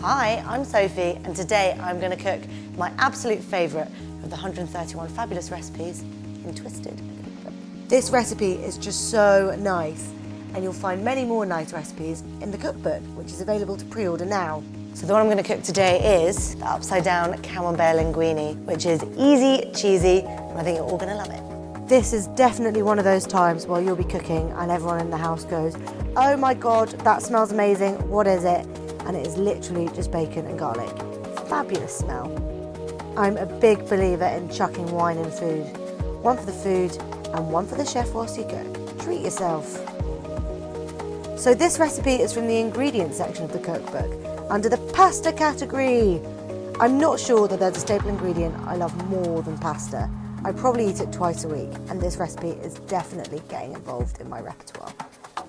Hi, I'm Sophie, and today I'm going to cook my absolute favourite of the 131 fabulous recipes in Twisted. This recipe is just so nice, and you'll find many more nice recipes in the cookbook, which is available to pre-order now. So the one I'm going to cook today is the upside down Camembert Linguine, which is easy, cheesy, and I think you're all going to love it. This is definitely one of those times while you'll be cooking and everyone in the house goes, "Oh my God, that smells amazing, what is it?" And it is literally just bacon and garlic. Fabulous smell. I'm a big believer in chucking wine in food. One for the food and one for the chef whilst you cook. Treat yourself. So this recipe is from the ingredients section of the cookbook, under the pasta category. I'm not sure that there's a staple ingredient I love more than pasta. I probably eat it twice a week, and this recipe is definitely getting involved in my repertoire.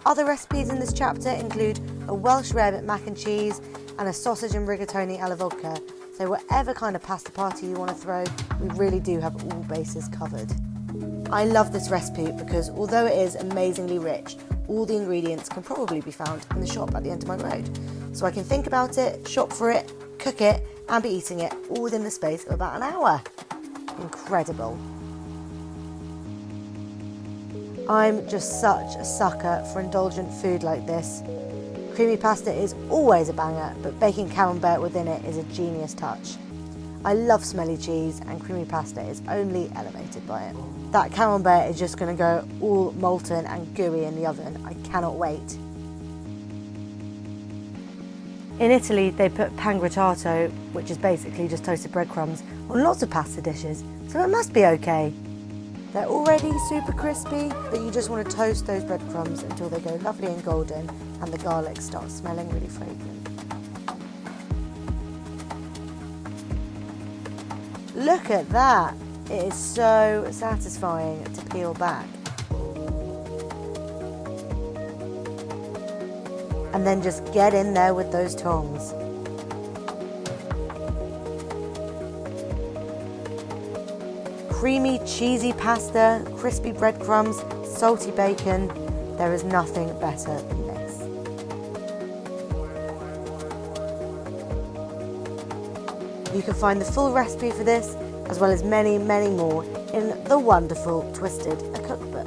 Other recipes in this chapter include a Welsh rarebit mac and cheese and a sausage and rigatoni alla vodka. So whatever kind of pasta party you want to throw, we really do have all bases covered. I love this recipe because although it is amazingly rich, all the ingredients can probably be found in the shop at the end of my road. So I can think about it, shop for it, cook it, and be eating it all within the space of about an hour. Incredible. I'm just such a sucker for indulgent food like this. Creamy pasta is always a banger, but baking camembert within it is a genius touch. I love smelly cheese, and creamy pasta is only elevated by it. That camembert is just going to go all molten and gooey in the oven. I cannot wait. In Italy, they put pan grattato, which is basically just toasted breadcrumbs, on lots of pasta dishes, so it must be okay. They're already super crispy, but you just want to toast those breadcrumbs until they go lovely and golden and the garlic starts smelling really fragrant. Look at that! It is so satisfying to peel back. And then just get in there with those tongs. Creamy, cheesy pasta, crispy breadcrumbs, salty bacon. There is nothing better than this. You can find the full recipe for this, as well as many, many more, in the wonderful Twisted, a cookbook.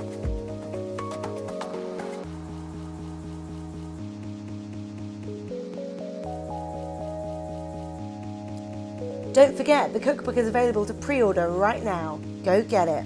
Don't forget, the cookbook is available to pre-order right now. Go get it.